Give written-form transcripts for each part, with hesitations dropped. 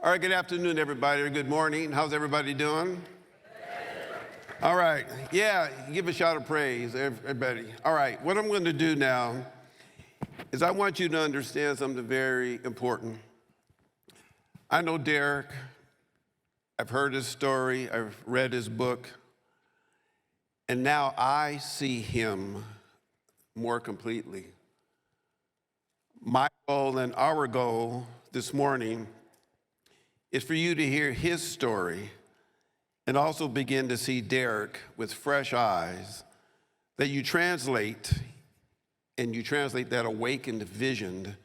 All right, good afternoon, everybody, or good morning. How's everybody doing? All right, yeah, give a shout of praise, everybody. All right, what I'm going to do now is I want you to understand something very important. I know Derek. I've heard his story. I've read his book. And now I see him more completely. My goal and our goal this morning is for you to hear his story and also begin to see Derek with fresh eyes, that you translate that awakened vision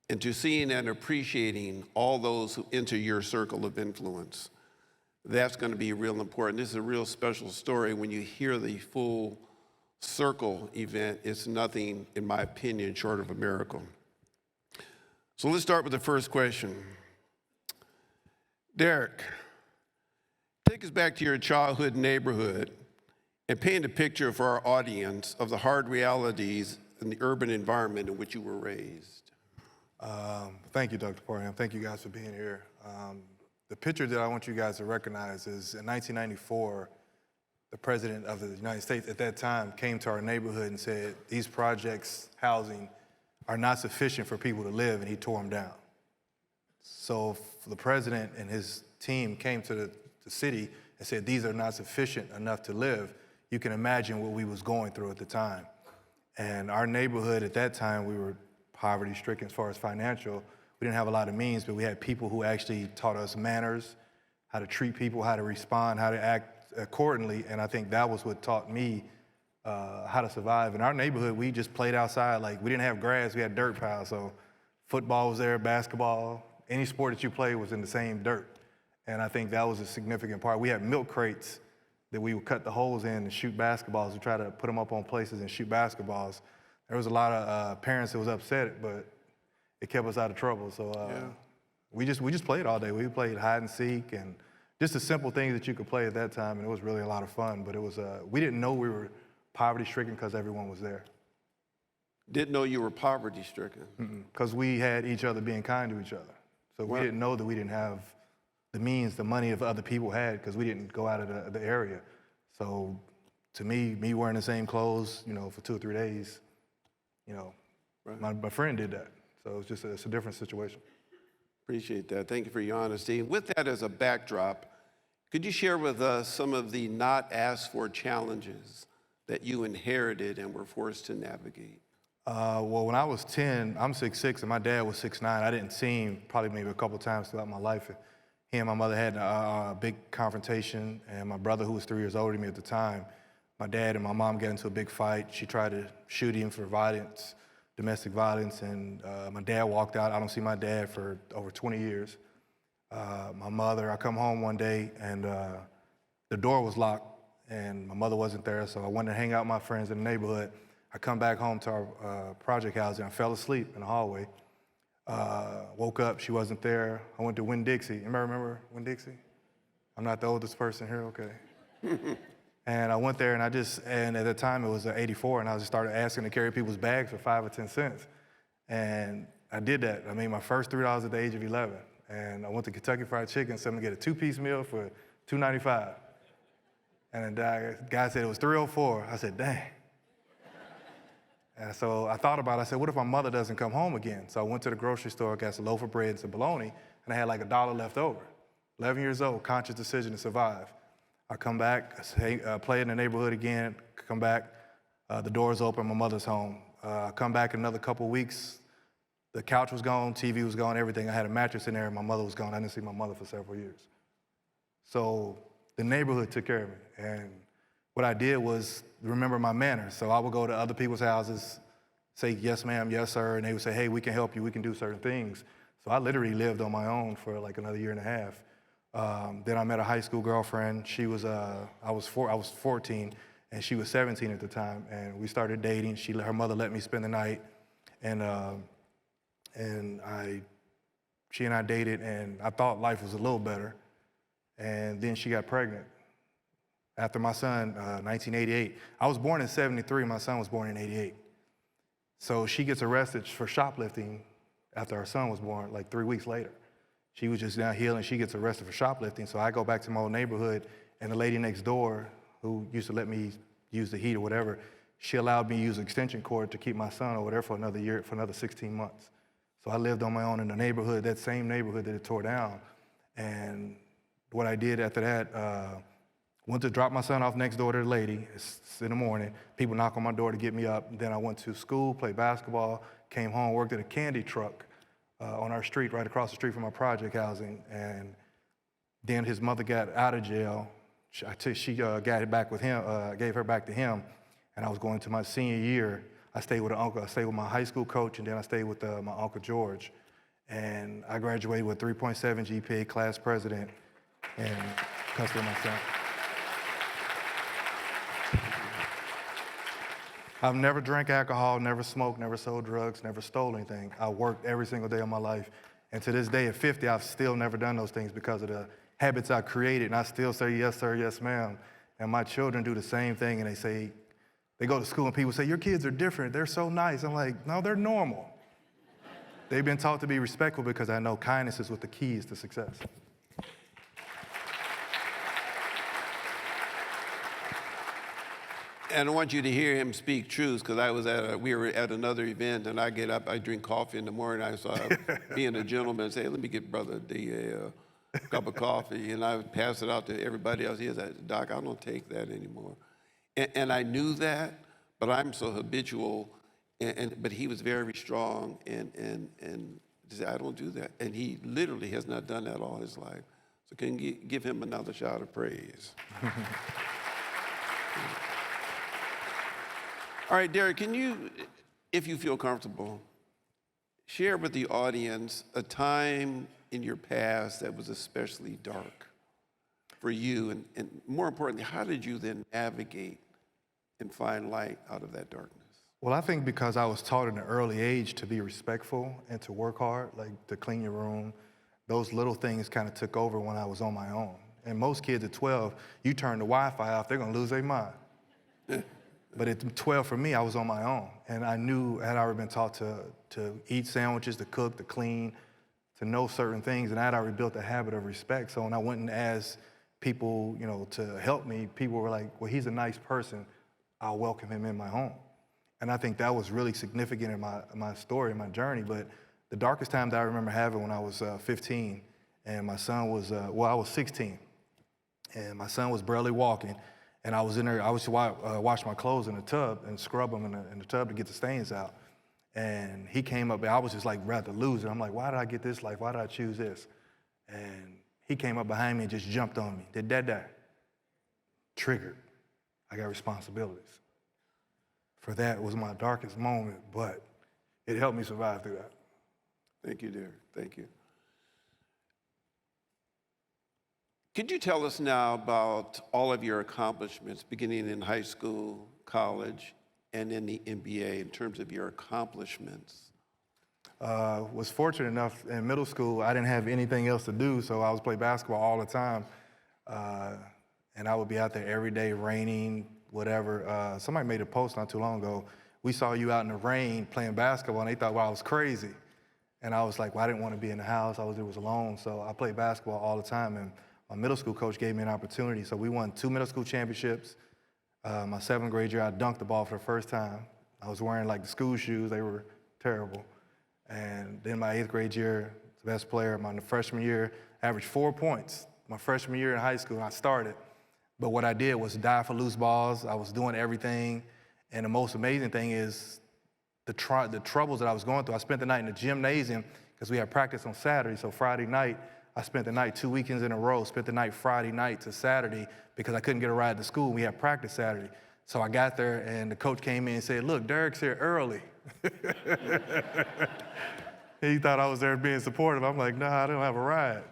into seeing and appreciating all those who enter your circle of influence. That's going to be real important. This is a real special story. When you hear the full circle event, it's nothing, in my opinion, short of a miracle. So let's start with the first question. Derek, take us back to your childhood neighborhood and paint a picture for our audience of the hard realities in the urban environment in which you were raised. Thank you, Dr. Parham. Thank you guys for being here. The picture that I want you guys to recognize is in 1994, the President of the United States at that time came to our neighborhood and said, these projects, housing, are not sufficient for people to live, and he tore them down. So the President and his team came to the city and said, these are not sufficient enough to live. You can imagine what we was going through at the time. And our neighborhood at that time, we were poverty-stricken as far as financial. We didn't have a lot of means, but we had people who actually taught us manners, how to treat people, how to respond, how to act accordingly. And I think that was what taught me how to survive. In our neighborhood, we just played outside. Like, we didn't have grass, we had dirt piles. So football was there, basketball, any sport that you played was in the same dirt. And I think that was a significant part. We had milk crates that we would cut the holes in and shoot basketballs. We try to put them up on places and shoot basketballs. There was a lot of parents that was upset, but it kept us out of trouble. So we just played all day. We played hide and seek and just the simple things that you could play at that time, and it was really a lot of fun. But it was we didn't know we were poverty-stricken because everyone was there. Didn't know you were poverty-stricken? Because we had each other being kind to each other. So we didn't know that we didn't have the means, the money of other people had, because we didn't go out of the area. So to me wearing the same clothes, for 2 or 3 days, my friend did that. So it's a different situation. Appreciate that. Thank you for your honesty. With that as a backdrop, could you share with us some of the not asked for challenges that you inherited and were forced to navigate? Well, when I was 10, I'm 6'6", and my dad was 6'9". I didn't see him probably maybe a couple times throughout my life. He and my mother had a big confrontation, and my brother, who was 3 years older than me at the time, my dad and my mom got into a big fight. She tried to shoot him for violence, domestic violence, and my dad walked out. I don't see my dad for over 20 years. My mother, I come home one day, and the door was locked, and my mother wasn't there, so I went to hang out with my friends in the neighborhood. I come back home to our project house, and I fell asleep in the hallway. Woke up, she wasn't there. I went to Winn-Dixie. Anybody remember Winn-Dixie? I'm not the oldest person here, okay. And I went there, and at the time it was '84, and I just started asking to carry people's bags for 5 or 10 cents. And I did that. I made my first $3 at the age of 11. And I went to Kentucky Fried Chicken, said I'm gonna get a 2-piece meal for $2.95. And the guy said it was $3.04. I said, dang. And so I thought about it. I said, what if my mother doesn't come home again? So I went to the grocery store, got some loaf of bread and some bologna, and I had like $1 left over. 11 years old, conscious decision to survive. I come back, play in the neighborhood again, come back, the door's open, my mother's home. I come back in another couple weeks, the couch was gone, TV was gone, everything. I had a mattress in there, and my mother was gone. I didn't see my mother for several years. So the neighborhood took care of me. And what I did was remember my manners. So I would go to other people's houses, say, yes, ma'am, yes, sir, and they would say, hey, we can help you, we can do certain things. So I literally lived on my own for like another year and a half. Then I met a high school girlfriend. She was, I was 14, and she was 17 at the time, and we started dating. Her mother let me spend the night, and she and I dated, and I thought life was a little better, and then she got pregnant. After my son, 1988. I was born in '73, my son was born in '88. So she gets arrested for shoplifting after our son was born, like 3 weeks later. She was just down healing. She gets arrested for shoplifting. So I go back to my old neighborhood, and the lady next door, who used to let me use the heat or whatever, she allowed me to use an extension cord to keep my son over there for another year, for another 16 months. So I lived on my own in the neighborhood, that same neighborhood that it tore down. And what I did after that, went to drop my son off next door to the lady. It's in the morning. People knock on my door to get me up. Then I went to school, played basketball, came home, worked at a candy truck on our street, right across the street from our project housing. And then his mother got out of jail. She got it back with him, gave her back to him. And I was going to my senior year. I stayed with an uncle. I stayed with my high school coach, and then I stayed with my Uncle George. And I graduated with 3.7 GPA, class president, and custody of my son. I've never drank alcohol, never smoked, never sold drugs, never stole anything. I worked every single day of my life. And to this day, at 50, I've still never done those things because of the habits I created. And I still say, yes, sir, yes, ma'am. And my children do the same thing, and they go to school and people say, your kids are different, they're so nice. I'm like, no, they're normal. They've been taught to be respectful because I know kindness is what the keys to success. And I want you to hear him speak truth, because we were at another event, and I get up, I drink coffee in the morning. I saw being a gentleman say, let me get Brother D a cup of coffee, and I would pass it out to everybody else. He said, Doc, I don't take that anymore. And I knew that, but I'm so habitual, but he was very strong, and said, I don't do that. And he literally has not done that all his life. So can you give him another shout of praise? All right, Derek, can you, if you feel comfortable, share with the audience a time in your past that was especially dark for you, and more importantly, how did you then navigate and find light out of that darkness? Well, I think because I was taught at an early age to be respectful and to work hard, like to clean your room, those little things kind of took over when I was on my own. And most kids at 12, you turn the Wi-Fi off, they're gonna lose their mind. But at 12 for me, I was on my own. And I knew, I had already been taught to eat sandwiches, to cook, to clean, to know certain things. And I had already built a habit of respect. So when I went and asked people, to help me, people were like, well, he's a nice person. I'll welcome him in my home. And I think that was really significant in my story, my journey. But the darkest time that I remember having when I was 15, and my son was, I was 16, and my son was barely walking. And I was in there, I was wash my clothes in the tub and scrub them in the tub to get the stains out. And he came up, and I was just like rather lose it. I'm like, why did I get this life? Why did I choose this? And he came up behind me and just jumped on me. Did that? Triggered. I got responsibilities. For that, it was my darkest moment, but it helped me survive through that. Thank you, Derek. Thank you. Could you tell us now about all of your accomplishments, beginning in high school, college, and in the NBA, in terms of your accomplishments? Was fortunate enough in middle school, I didn't have anything else to do, so I was playing basketball all the time. And I would be out there every day, raining, whatever. Somebody made a post not too long ago. We saw you out in the rain playing basketball, and they thought, well, I was crazy. And I was like, well, I didn't want to be in the house. I was alone, so I played basketball all the time. And my middle school coach gave me an opportunity. So we won 2 middle school championships. My 7th grade year, I dunked the ball for the first time. I was wearing like the school shoes. They were terrible. And then my 8th grade year, the best player. My freshman year, averaged 4 points. My freshman year in high school, I started. But what I did was dive for loose balls. I was doing everything. And the most amazing thing is the troubles that I was going through. I spent the night in the gymnasium because we had practice on Saturday. So Friday night, I spent the night 2 weekends in a row, spent the night Friday night to Saturday because I couldn't get a ride to school. We had practice Saturday. So I got there and the coach came in and said, look, Derek's here early. He thought I was there being supportive. I'm like, nah, I don't have a ride.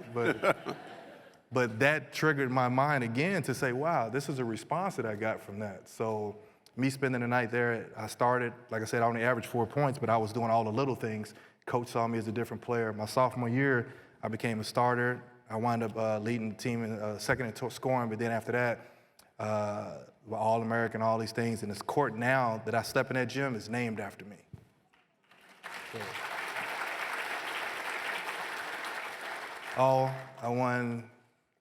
But that triggered my mind again to say, wow, this is a response that I got from that. So me spending the night there, I started, like I said, I only averaged 4 points, but I was doing all the little things. Coach saw me as a different player. My sophomore year, I became a starter. I wound up leading the team in second in scoring, but then after that, All-American, all these things. And this court now that I step in that gym is named after me. So. I won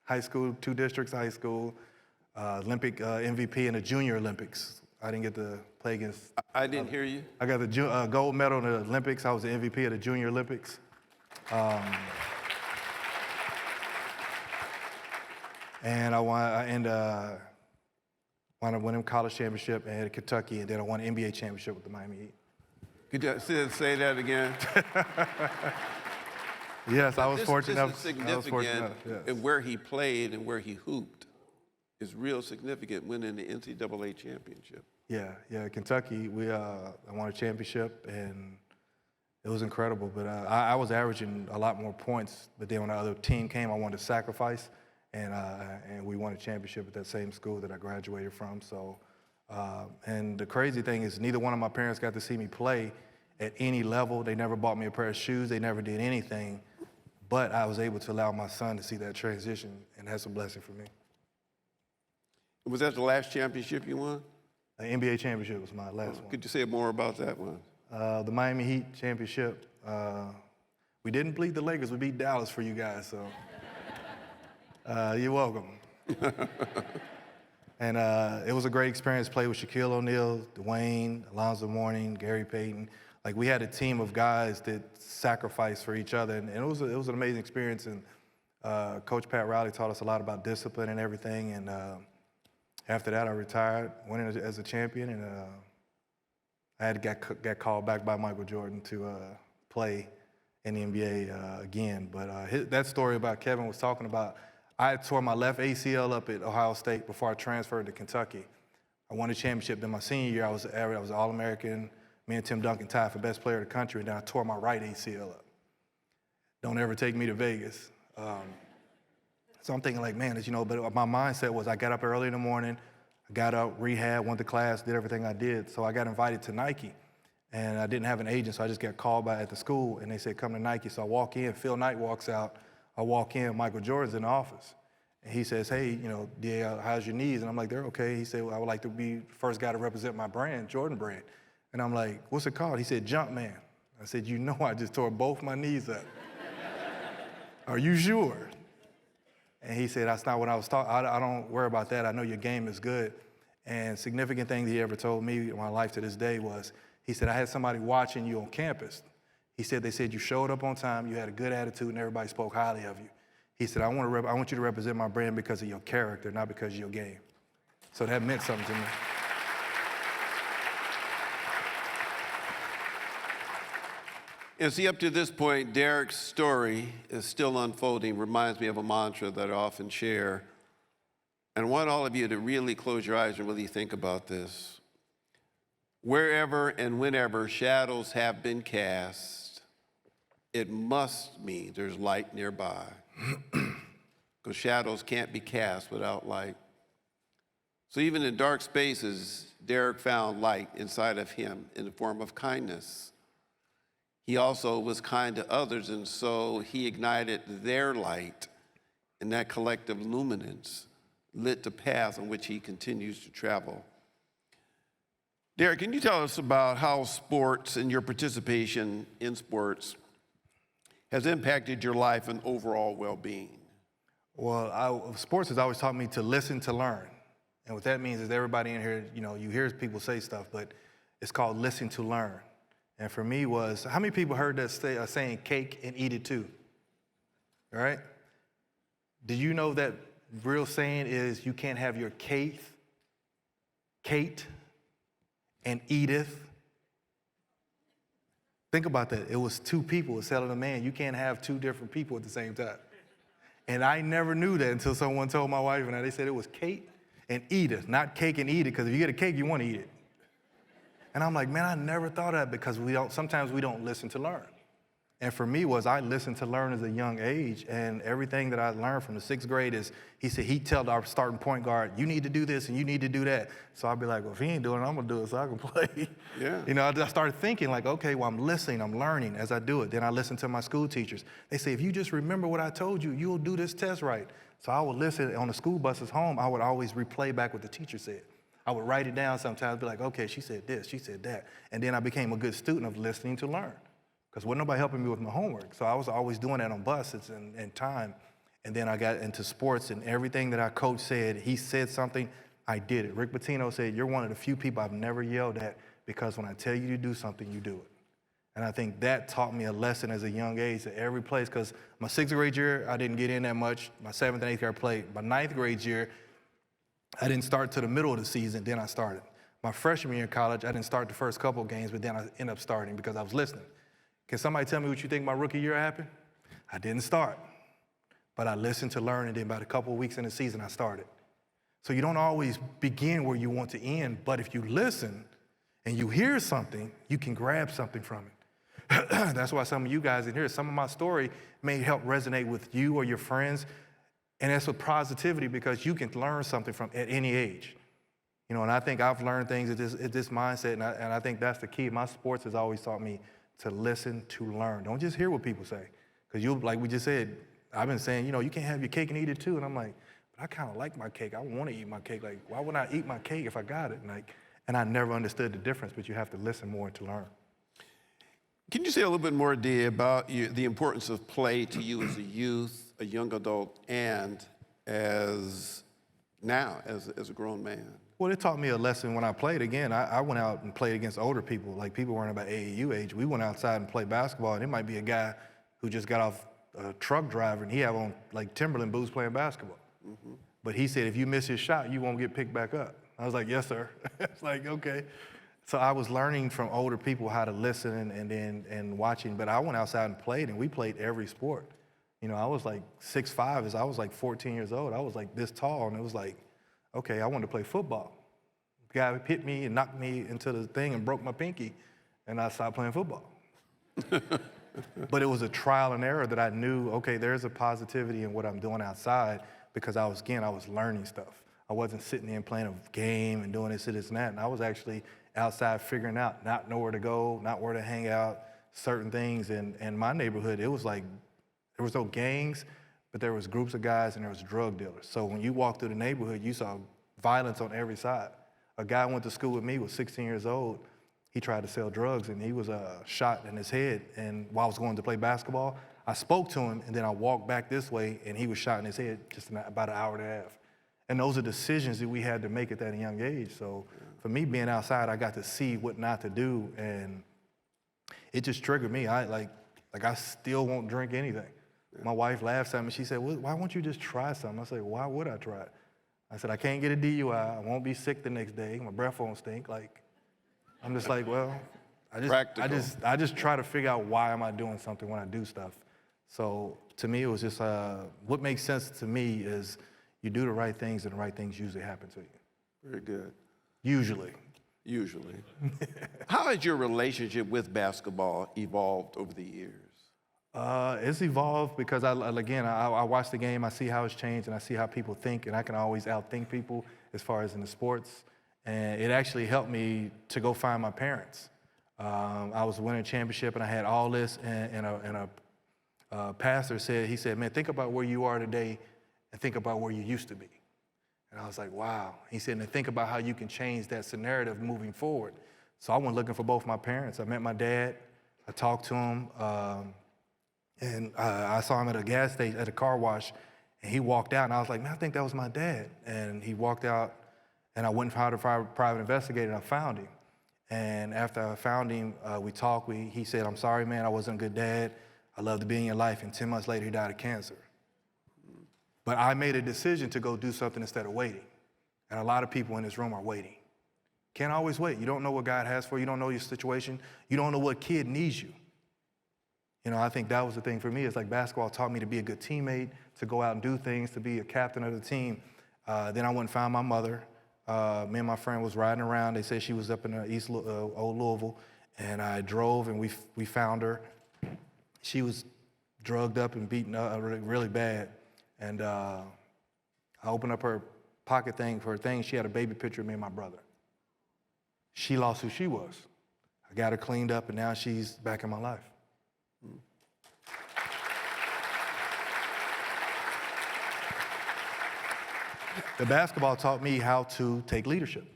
high school, 2 districts high school, Olympic MVP in the Junior Olympics. I didn't get to play against. I didn't hear you. I got the gold medal in the Olympics. I was the MVP of the Junior Olympics. And I wound up winning college championship at Kentucky, and then I won an NBA championship with the Miami Heat. Could you say that again? Yes, I was fortunate enough. This is significant, and where he played and where he hooped is real significant, winning the NCAA championship. Yeah, Kentucky, I won a championship, and it was incredible. But I was averaging a lot more points, but then when the other team came, I wanted to sacrifice, and we won a championship at that same school that I graduated from. So, and the crazy thing is neither one of my parents got to see me play at any level. They never bought me a pair of shoes. They never did anything. But I was able to allow my son to see that transition, and that's a blessing for me. Was that the last championship you won? The NBA championship was my last one. Could you say more about that one? The Miami Heat championship. We didn't beat the Lakers. We beat Dallas for you guys, so you're welcome. And it was a great experience. Played with Shaquille O'Neal, Dwayne, Alonzo Mourning, Gary Payton. Like, we had a team of guys that sacrificed for each other, and it was an amazing experience. And Coach Pat Riley taught us a lot about discipline and everything. And after that, I retired, went in as a champion, and I had got called back by Michael Jordan to play in the NBA again. But that story about Kevin was talking about, I tore my left ACL up at Ohio State before I transferred to Kentucky. I won a championship. Then my senior year, I was All-American. Me and Tim Duncan tied for best player of the country, and then I tore my right ACL up. Don't ever take me to Vegas. So I'm thinking like, man, but my mindset was I got up early in the morning, I got up, rehab, went to class, did everything I did. So I got invited to Nike, and I didn't have an agent, so I just got called by at the school, and they said, come to Nike. So I walk in, Phil Knight walks out. I walk in, Michael Jordan's in the office. And he says, hey, DA, how's your knees? And I'm like, they're okay. He said, well, I would like to be the first guy to represent my brand, Jordan brand. And I'm like, what's it called? He said, Jumpman. I said, I just tore both my knees up. Are you sure? And he said, that's not what I was talking. I don't worry about that. I know your game is good. And significant thing that he ever told me in my life to this day was, he said, I had somebody watching you on campus. He said, they said you showed up on time, you had a good attitude, and everybody spoke highly of you. He said, I want you to represent my brand because of your character, not because of your game. So that meant something to me. And see, up to this point, Derek's story is still unfolding. Reminds me of a mantra that I often share. And I want all of you to really close your eyes and really think about this. Wherever and whenever shadows have been cast, it must mean there's light nearby. Because shadows can't be cast without light. So even in dark spaces, Derek found light inside of him in the form of kindness. He also was kind to others, and so he ignited their light, and that collective luminance lit the path on which he continues to travel. Derek, can you tell us about how sports and your participation in sports has impacted your life and overall well-being? Well, sports has always taught me to listen to learn. And what that means is everybody in here, you hear people say stuff, but it's called listen to learn. And for me how many people heard that saying, cake and eat it too? All right? Did you know that real saying is you can't have your Kate, and Edith? Think about that. It was 2 people selling a man. You can't have 2 different people at the same time. And I never knew that until someone told my wife, and they said it was Kate and Edith, not cake and eat it, because if you get a cake, you want to eat it. And I'm like, man, I never thought of that because sometimes we don't listen to learn. And for me I listened to learn as a young age, and everything that I learned from the 6th grade is, he'd tell our starting point guard, you need to do this and you need to do that. So I'd be like, well, if he ain't doing it, I'm gonna do it so I can play. Yeah. I started thinking like, okay, well, I'm listening, I'm learning as I do it. Then I listen to my school teachers. They say, if you just remember what I told you, you'll do this test right. So I would listen on the school buses home, I would always replay back what the teacher said. I would write it down sometimes, be like, okay, she said this, she said that. And then I became a good student of listening to learn. because wasn't nobody helping me with my homework. So I was always doing that on buses and time. And then I got into sports, and everything that our coach said, he said something, I did it. Rick Pitino said, you're one of the few people I've never yelled at, because when I tell you to do something, you do it. And I think that taught me a lesson as a young age at every place, because my 6th grade year, I didn't get in that much. My 7th and 8th grade, I played. My 9th grade year, I didn't start to the middle of the season, then I started. My freshman year in college, I didn't start the first couple of games, but then I ended up starting because I was listening. Can somebody tell me what you think my rookie year happened? I didn't start, but I listened to learn, and then about a couple of weeks in the season, I started. So you don't always begin where you want to end, but if you listen and you hear something, you can grab something from it. That's why some of you guys in here, some of my story may help resonate with you or your friends, and that's with positivity, because you can learn something from at any age. You know, and I think I've learned things at this mindset, and I think that's the key. My sports has always taught me to listen, to learn. Don't just hear what people say, because you, like we just said, I've been saying, you know, you can't have your cake and eat it too, and I'm like, but I kind of like my cake. I want to eat my cake. Like, why would I eat my cake if I got it? And I never understood the difference, but you have to listen more to learn. Can you say a little bit more, D, about the importance of play to you as a youth, a young adult, and as a grown man? Well, it taught me a lesson when I played. Again, I went out and played against older people. Like, people weren't about AAU age. We went outside and played basketball, and it might be a guy who just got off a truck driver, and he had on like Timberland boots playing basketball. Mm-hmm. But he said, if you miss your shot, you won't get picked back up. I was like, yes, sir. It's like, okay. So I was learning from older people how to listen and watching. But I went outside and played, and we played every sport. You know, I was like 6'5", as I was like 14 years old. I was like this tall, and it was like, okay, I wanted to play football. The guy hit me and knocked me into the thing and broke my pinky, and I stopped playing football. But it was a trial and error that I knew, okay, there's a positivity in what I'm doing outside, because I was learning stuff. I wasn't sitting there and playing a game and doing this and that, and I was actually outside figuring out, not know where to go, not where to hang out, certain things. And in my neighborhood, it was like, there was no gangs, but there was groups of guys and there was drug dealers. So when you walked through the neighborhood, you saw violence on every side. A guy went to school with me, was 16 years old. He tried to sell drugs, and he was shot in his head. And while I was going to play basketball, I spoke to him, and then I walked back this way, and he was shot in his head just in about an hour and a half. And those are decisions that we had to make at that young age. So for me, being outside, I got to see what not to do, and it just triggered me. I still won't drink anything. My wife laughs at me. She said, well, why won't you just try something? I said, why would I try it? I said, I can't get a DUI. I won't be sick the next day. My breath won't stink. I'm just like, well, I just try to figure out why am I doing something when I do stuff. So to me, it was just, what makes sense to me is you do the right things, and the right things usually happen to you. Very good. Usually. How has your relationship with basketball evolved over the years? It's evolved because, I watch the game, I see how it's changed, and I see how people think, and I can always outthink people as far as in the sports. And it actually helped me to go find my parents. I was winning a championship, and I had all this, and a pastor said, he said, man, think about where you are today and think about where you used to be. And I was like, wow. He said, and think about how you can change that narrative moving forward. So I went looking for both my parents. I met my dad. I talked to him. And I saw him at a gas station, at a car wash, and he walked out, and I was like, man, I think that was my dad. And he walked out, and I went and hired a private investigator, and I found him. And after I found him, we talked. He said, I'm sorry, man, I wasn't a good dad. I love to be in your life. And 10 months later, he died of cancer. But I made a decision to go do something instead of waiting. And a lot of people in this room are waiting. Can't always wait. You don't know what God has for you. You don't know your situation. You don't know what kid needs you. You know, I think that was the thing for me. It's like basketball taught me to be a good teammate, to go out and do things, to be a captain of the team. Then I went and found my mother. Me and my friend was riding around. They said she was up in Old Louisville. And I drove, and we found her. She was drugged up and beaten up really bad. And I opened up her pocket thing for her thing. She had a baby picture of me and my brother. She lost who she was. I got her cleaned up, and now she's back in my life. The basketball taught me how to take leadership,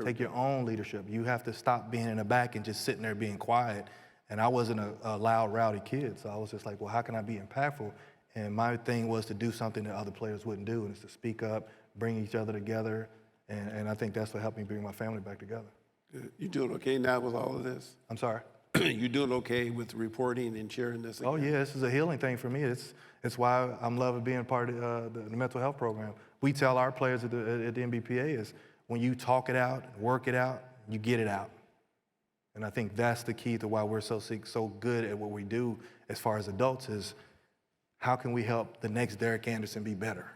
take your own leadership. You have to stop being in the back and just sitting there being quiet And I wasn't a loud, rowdy kid, so I was just like, well, how can I be impactful? And my thing was to do something that other players wouldn't do, and it's to speak up, bring each other together, and I think that's what helped me bring my family back together. You doing okay now with all of this? I'm sorry? You doing okay with reporting and sharing this? Oh yeah, this is a healing thing for me. It's why I'm loving being part of the mental health program. We tell our players at the NBPA is when you talk it out, work it out, you get it out. And I think that's the key to why we're so good at what we do as far as adults is how can we help the next Derek Anderson be better?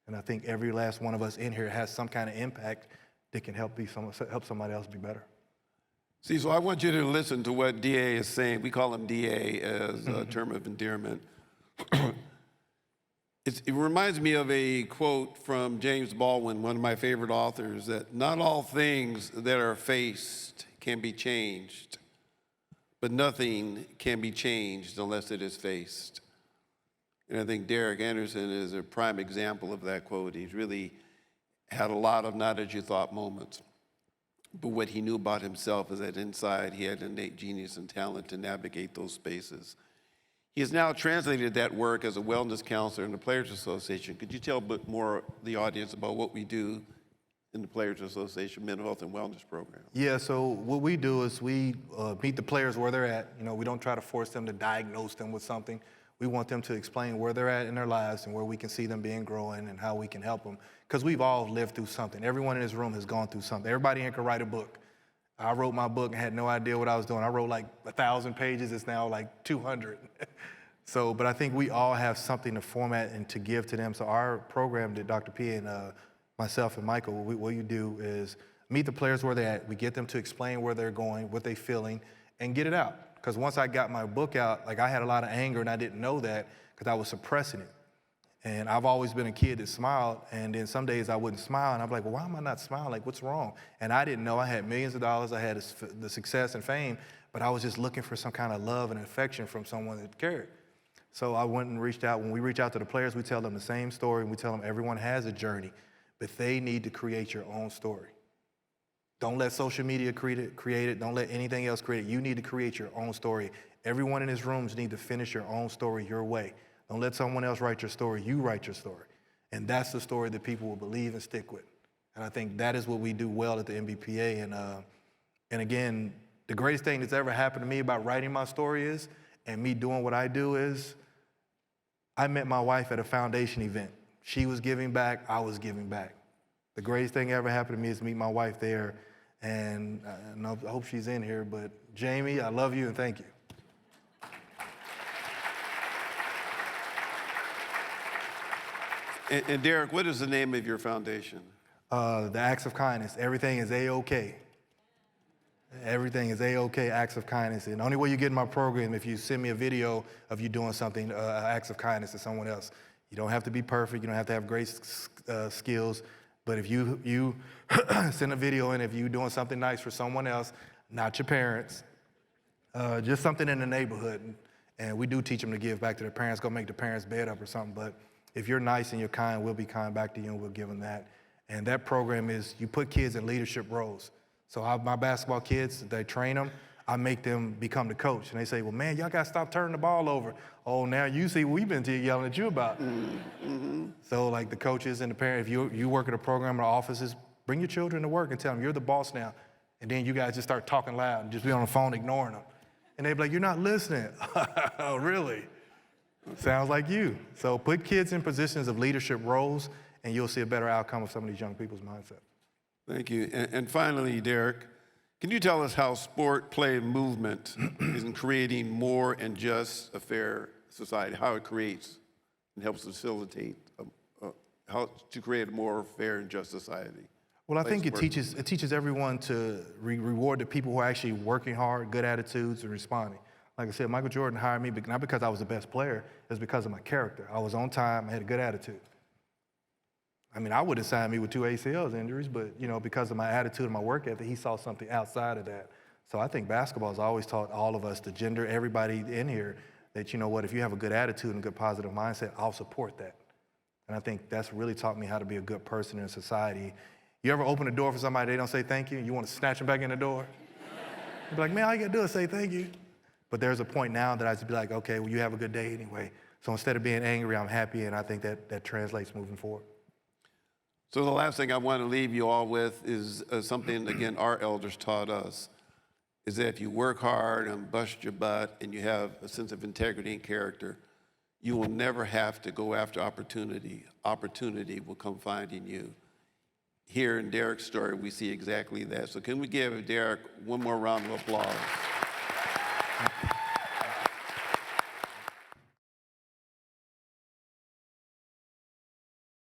And I think every last one of us in here has some kind of impact that can help somebody else be better. See, so I want you to listen to what DA is saying. We call him DA as a term of endearment. It reminds me of a quote from James Baldwin, one of my favorite authors, that not all things that are faced can be changed, but nothing can be changed unless it is faced. And I think Derek Anderson is a prime example of that quote. He's really had a lot of not as you thought moments. But what he knew about himself is that inside he had innate genius and talent to navigate those spaces. He has now translated that work as a wellness counselor in the Players Association. Could you tell a bit more the audience about what we do in the Players Association Mental Health and Wellness Program? Yeah, so what we do is we meet the players where they're at. You know, we don't try to force them to diagnose them with something. We want them to explain where they're at in their lives and where we can see them being growing and how we can help them. Because we've all lived through something. Everyone in this room has gone through something. Everybody here can write a book. I wrote my book and had no idea what I was doing. I wrote like 1,000 pages. It's now like 200. So, but I think we all have something to format and to give to them. So our program that Dr. P and myself and Michael, what you do is meet the players where they're at. We get them to explain where they're going, what they're feeling, and get it out. Because once I got my book out, like I had a lot of anger and I didn't know that because I was suppressing it. And I've always been a kid that smiled, and then some days I wouldn't smile, and I'm like, well, why am I not smiling? Like, what's wrong? And I didn't know. I had millions of dollars, I had the success and fame, but I was just looking for some kind of love and affection from someone that cared. So I went and reached out. When we reach out to the players, we tell them the same story, and we tell them everyone has a journey, but they need to create your own story. Don't let social media create it. Don't let anything else create it. You need to create your own story. Everyone in this room needs to finish your own story your way. Don't let someone else write your story. You write your story. And that's the story that people will believe and stick with. And I think that is what we do well at the NBPA. And again, the greatest thing that's ever happened to me about writing my story is, and me doing what I do is, I met my wife at a foundation event. She was giving back, I was giving back. The greatest thing ever happened to me is to meet my wife there. And I hope she's in here, but Jamie, I love you and thank you. And Derek, what is the name of your foundation? The Acts of Kindness. Everything is A-OK. Everything is A-OK, Acts of Kindness. And the only way you get in my program if you send me a video of you doing something, acts of kindness to someone else. You don't have to be perfect. You don't have to have great skills. But if you send a video in, if you're doing something nice for someone else, not your parents, just something in the neighborhood. And we do teach them to give back to their parents, go make the parents' bed up or something. But if you're nice and you're kind, we'll be kind back to you and we'll give them that. And that program is you put kids in leadership roles. So my basketball kids, they train them. I make them become the coach. And they say, well, man, y'all got to stop turning the ball over. Oh, now you see what we've been yelling at you about. Mm-hmm. So like the coaches and the parents, if you work at a program or offices, bring your children to work and tell them you're the boss now. And then you guys just start talking loud and just be on the phone ignoring them. And they be like, you're not listening. Oh, really? Sounds like you. So put kids in positions of leadership roles and you'll see a better outcome of some of these young people's mindset. Thank you. And finally, Derek, can you tell us how sport, play, and movement is in creating more and just a fair society, how it creates and helps facilitate how to create a more fair and just society? Well, I think it teaches everyone to reward the people who are actually working hard, good attitudes, and responding. Like I said, Michael Jordan hired me not because I was the best player, it's because of my character. I was on time, I had a good attitude. I mean, I would have signed me with 2 ACL injuries, but because of my attitude and my work ethic, he saw something outside of that. So I think basketball has always taught all of us, the gender, everybody in here, that if you have a good attitude and a good positive mindset, I'll support that. And I think that's really taught me how to be a good person in society. You ever open the door for somebody, they don't say thank you, and you want to snatch them back in the door? You're like, man, all you gotta do is say thank you. But there's a point now that I just be like, okay, well, you have a good day anyway. So instead of being angry, I'm happy, and I think that translates moving forward. So the last thing I want to leave you all with is something, again, our elders taught us, is that if you work hard and bust your butt and you have a sense of integrity and character, you will never have to go after opportunity. Opportunity will come finding you. Here in Derek's story, we see exactly that. So can we give Derek one more round of applause?